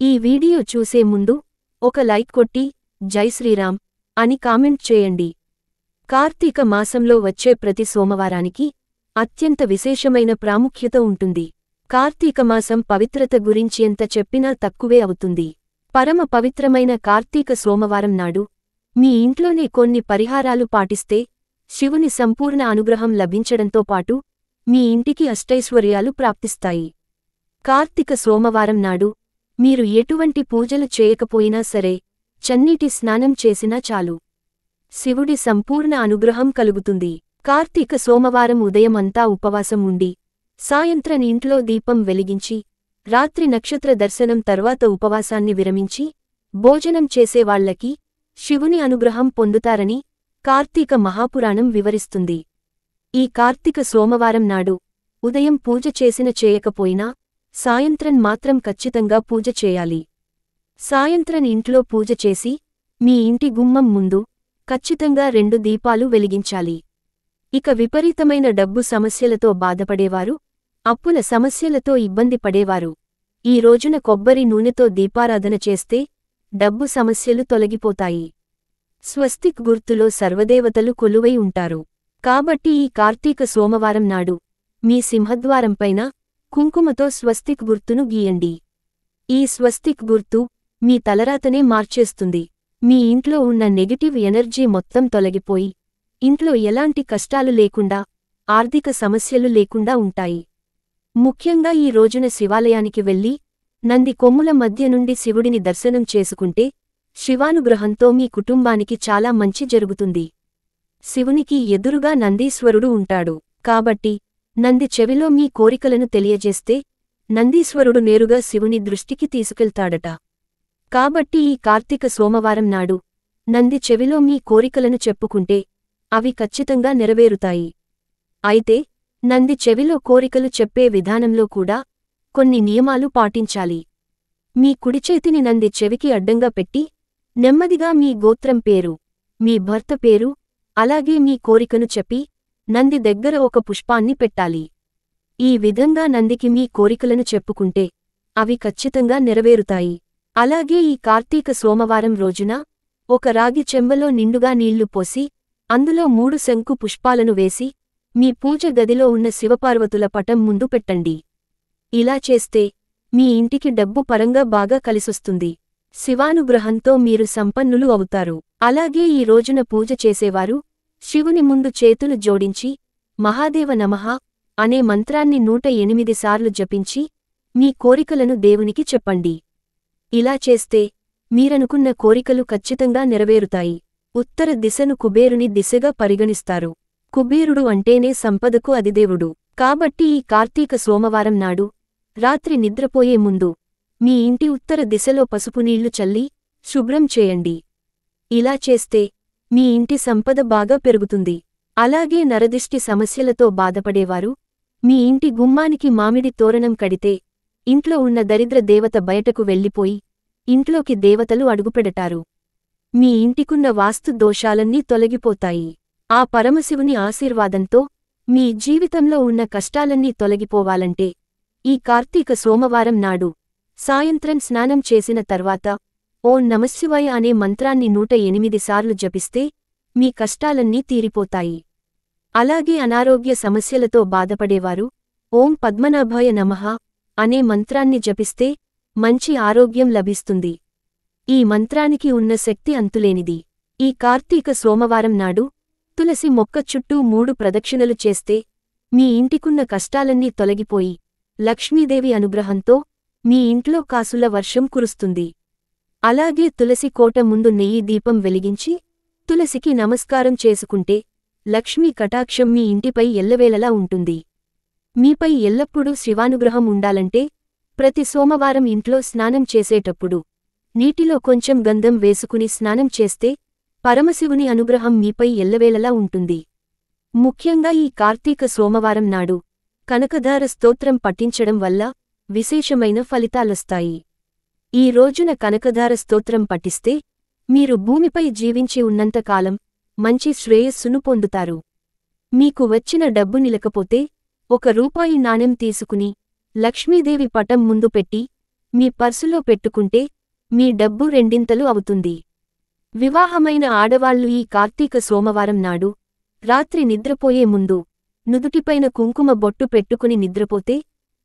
ఈ వీడియో చూసే ముందు ఒక లైక్ కొట్టి జై శ్రీరామ్ అని కామెంట్ చేయండి. కార్తీక మాసంలో వచ్చే ప్రతి సోమవారానికి అత్యంత విశేషమైన ప్రాముఖ్యత ఉంటుంది. కార్తీక మాసం పవిత్రత గురించి ఎంత చెప్పినా తక్కువే అవుతుంది. పరమ పవిత్రమైన కార్తీక సోమవారం నాడు మీ ఇంట్లోనే కొన్ని పరిహారాలు పాటిస్తే శివుని సంపూర్ణ అనుగ్రహం లభించడంతో పాటు మీ ఇంటికి అష్టైశ్వర్యాలు ప్రాప్తిస్తాయి. కార్తీక సోమవారం నాడు మీరు ఎటువంటి పూజలు చేయకపోయినా సరే చన్నీటి స్నానం చేసినా చాలు, శివుడి సంపూర్ణ అనుగ్రహం కలుగుతుంది. కార్తీక సోమవారం ఉదయం అంతా ఉపవాసం ఉండి సాయంత్రం ఇంట్లో దీపం వెలిగించి రాత్రి నక్షత్ర దర్శనం తర్వాత ఉపవాసాన్ని విరమించి భోజనం చేసేవాళ్లకి శివుని అనుగ్రహం పొందుతారని కార్తీక మహాపురాణం వివరిస్తుంది. ఈ కార్తీక సోమవారం నాడు ఉదయం పూజ చేసిన చేయకపోయినా సాయంత్రం మాత్రం ఖచ్చితంగా పూజ చేయాలి. సాయంత్రం ఇంట్లో పూజ చేసి మీ ఇంటి గుమ్మం ముందు ఖచ్చితంగా 2 దీపాలు వెలిగించాలి. ఇక విపరీతమైన డబ్బు సమస్యలతో బాధపడేవారు, అప్పుల సమస్యలతో ఇబ్బంది పడేవారు ఈ రోజున కొబ్బరి నూనెతో దీపారాధన చేస్తే డబ్బు సమస్యలు తొలగిపోతాయి. స్వస్తిక్ గుర్తులో సర్వదేవతలు కొలువై ఉంటారు. కాబట్టి ఈ కార్తీక సోమవారం నాడు మీ సింహద్వారంపైన కుంకుమతో స్వస్తిక్ గుర్తును గీయండి. ఈ స్వస్తిక్ గుర్తు మీ తలరాతనే మార్చేస్తుంది. మీ ఇంట్లో ఉన్న నెగటివ్ ఎనర్జీ మొత్తం తొలగిపోయి ఇంట్లో ఎలాంటి కష్టాలు లేకుండా, ఆర్థిక సమస్యలు లేకుండా ఉంటాయి. ముఖ్యంగా ఈ రోజున శివాలయానికి వెళ్లి నంది కొమ్ముల మధ్య నుండి శివుడిని దర్శనం చేసుకుంటే శివానుగ్రహంతో మీ కుటుంబానికి చాలా మంచి జరుగుతుంది. శివునికి ఎదురుగా నందీశ్వరుడు ఉంటాడు. కాబట్టి నంది చెవిలో మీ కోరికలను తెలియజేస్తే నందీశ్వరుడు నేరుగా శివుని దృష్టికి తీసుకెళ్తాడట. కాబట్టి ఈ కార్తీక సోమవారం నాడు నంది చెవిలో మీ కోరికలను చెప్పుకుంటే అవి ఖచ్చితంగా నెరవేరుతాయి. అయితే నంది చెవిలో కోరికలు చెప్పే విధానంలో కూడా కొన్ని నియమాలు పాటించాలి. మీ కుడిచేతిని నంది చెవికి అడ్డంగా పెట్టి నెమ్మదిగా మీ గోత్రం పేరు, మీ భర్త పేరు, అలాగే మీ కోరికను చెప్పి నంది దగ్గర ఒక పుష్పాన్ని పెట్టాలి. ఈ విధంగా నందికి మీ కోరికలను చెప్పుకుంటే అవి ఖచ్చితంగా నెరవేరుతాయి. అలాగే ఈ కార్తీక సోమవారం రోజున ఒక రాగి చెంబలో నిండుగా నీళ్లు పోసి అందులో 3 శంకు పుష్పాలను వేసి మీ పూజ గదిలో ఉన్న శివపార్వతుల పటం ముందు పెట్టండి. ఇలా చేస్తే మీ ఇంటికి డబ్బు పరంగా బాగా కలిసొస్తుంది. శివానుగ్రహంతో మీరు సంపన్నులు అవుతారు. అలాగే ఈ రోజున పూజ చేసేవారు శివుని ముందు చేతులు జోడించి మహాదేవ నమః అనే మంత్రాన్ని 108 సార్లు జపించి మీ కోరికలను దేవునికి చెప్పండి. ఇలా చేస్తే మీరనుకున్న కోరికలు ఖచ్చితంగా నెరవేరుతాయి. ఉత్తర దిశను కుబేరుని దిశగా పరిగణిస్తారు. కుబేరుడు అంటేనే సంపదకు అధిదేవుడు. కాబట్టి ఈ కార్తీక సోమవారం నాడు రాత్రి నిద్రపోయే ముందు మీ ఇంటి ఉత్తర దిశలో పసుపు నీళ్లు చల్లి శుభ్రం చేయండి. ఇలా చేస్తే మీ ఇంటి సంపద బాగా పెరుగుతుంది. అలాగే నరదిష్టి సమస్యలతో బాధపడేవారు మీ ఇంటి గుమ్మానికి మామిడి తోరణం కడితే ఇంట్లో ఉన్న దరిద్ర దేవత బయటకు వెళ్ళిపోయి ఇంట్లోకి దేవతలు అడుగుపెడతారు. మీ ఇంటికున్న వాస్తు దోషాలన్నీ తొలగిపోతాయి. ఆ పరమశివుని ఆశీర్వాదంతో మీ జీవితంలో ఉన్న కష్టాలన్నీ తొలగిపోవాలంటే ఈ కార్తీక సోమవారం నాడు సాయంత్రం స్నానం చేసిన తర్వాత ఓం నమఃశివాయ అనే మంత్రాన్ని 108 సార్లు జపిస్తే మీ కష్టాలన్నీ తీరిపోతాయి. అలాగే అనారోగ్య సమస్యలతో బాధపడేవారు ఓం పద్మనాభాయ నమః అనే మంత్రాన్ని జపిస్తే మంచి ఆరోగ్యం లభిస్తుంది. ఈ మంత్రానికి ఉన్న శక్తి అంతులేనిది. ఈ కార్తీక సోమవారం నాడు తులసి మొక్క చుట్టూ 3 ప్రదక్షిణలు చేస్తే మీ ఇంటికున్న కష్టాలన్నీ తొలగిపోయి లక్ష్మీదేవి అనుగ్రహంతో మీ ఇంట్లో కాసుల వర్షం కురుస్తుంది. అలాగే తులసి కోట ముందు నెయ్యి దీపం వెలిగించి తులసికి నమస్కారం చేసుకుంటే లక్ష్మీ కటాక్షం మీ ఇంటిపై ఎల్లవేళలా ఉంటుంది. మీపై ఎల్లప్పుడూ శివానుగ్రహం ఉండాలంటే ప్రతి సోమవారం ఇంట్లో స్నానం చేసేటప్పుడు నీటిలో కొంచెం గంధం వేసుకుని స్నానం చేస్తే పరమశివుని అనుగ్రహం మీపై ఎల్లవేళలా ఉంటుంది. ముఖ్యంగా ఈ కార్తీక సోమవారం నాడు కనకధార స్తోత్రం పఠించడం వల్ల విశేషమైన ఫలితాలొస్తాయి. ఈ రోజున కనకధార స్తోత్రం పఠిస్తే మీరు భూమిపై జీవించి ఉన్నంతకాలం మంచి శ్రేయస్సును పొందుతారు. మీకు వచ్చిన డబ్బు నిలకపోతే 1 రూపాయి నాణెం తీసుకుని లక్ష్మీదేవి పటం ముందు పెట్టి మీ పర్సులో పెట్టుకుంటే మీ డబ్బు రెండింతలు అవుతుంది. వివాహమైన ఆడవాళ్లు ఈ కార్తీక సోమవారం నాడు రాత్రి నిద్రపోయే ముందు నుదుటిపైన కుంకుమ బొట్టు పెట్టుకుని నిద్రపోతే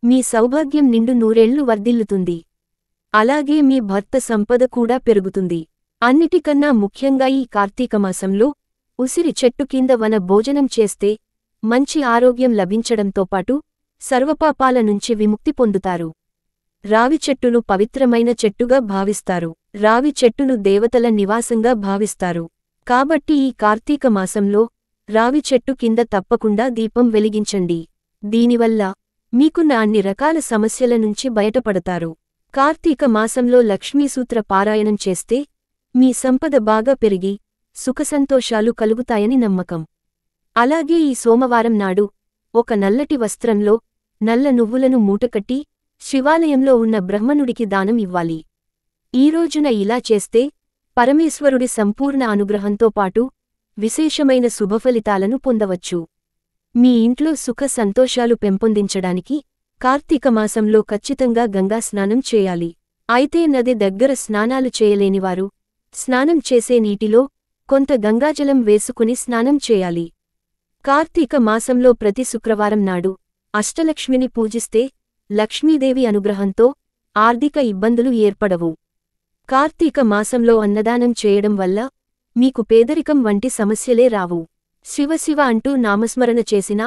మీ సౌభాగ్యం నిండు నూరేళ్లు వర్ధిల్లుతుంది. అలాగే మీ భర్త సంపద కూడా పెరుగుతుంది. అన్నిటికన్నా ముఖ్యంగా ఈ కార్తీకమాసంలో ఉసిరి చెట్టు కింద వన భోజనం చేస్తే మంచి ఆరోగ్యం లభించడంతో పాటు సర్వపాపాల నుంచి విముక్తి పొందుతారు. రావి చెట్టును పవిత్రమైన చెట్టుగా భావిస్తారు. రావి చెట్టును దేవతల నివాసంగా భావిస్తారు. కాబట్టి ఈ కార్తీక మాసంలో రావి చెట్టు కింద తప్పకుండా దీపం వెలిగించండి. దీనివల్ల మీకున్న అన్ని రకాల సమస్యల నుంచి బయటపడతారు. కార్తీక మాసంలో లక్ష్మీసూత్ర పారాయణం చేస్తే మీ సంపద బాగా పెరిగి సుఖసంతోషాలు కలుగుతాయని నమ్మకం. అలాగే ఈ సోమవారం నాడు ఒక నల్లటి వస్త్రంలో నల్ల నువ్వులను మూటకట్టి శివాలయంలో ఉన్న బ్రహ్మణుడికి దానం ఇవ్వాలి. ఈ రోజున ఇలా చేస్తే పరమేశ్వరుడి సంపూర్ణ అనుగ్రహంతో పాటు విశేషమైన శుభఫలితాలను పొందవచ్చు. మీ ఇంట్లో సుఖ సంతోషాలు పెంపొందించడానికి కార్తీక మాసంలో ఖచ్చితంగా గంగా స్నానం చేయాలి. అయితే నది దగ్గర స్నానాలు చేయలేనివారు స్నానం చేసే నీటిలో కొంత గంగాజలం వేసుకుని స్నానం చేయాలి. కార్తీక మాసంలో ప్రతి శుక్రవారం నాడు అష్టలక్ష్మిని పూజిస్తే లక్ష్మీదేవి అనుగ్రహంతో ఆర్థిక ఇబ్బందులు ఏర్పడవు. కార్తీక మాసంలో అన్నదానం చేయడం వల్ల మీకు పేదరికం వంటి సమస్యలే రావు. శివశివ అంటూ నామస్మరణ చేసినా,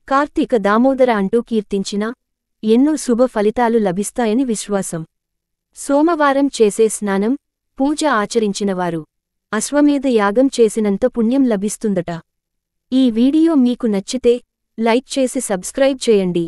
కార్తీక దామోదర అంటూ కీర్తించినా ఎన్నో శుభ ఫలితాలు లభిస్తాయని విశ్వాసం. సోమవారం చేసే స్నానం, పూజ ఆచరించినవారు అశ్వమేధ యాగం చేసినంత పుణ్యం లభిస్తుందట. ఈ వీడియో మీకు నచ్చితే లైక్ చేసి సబ్స్క్రైబ్ చేయండి.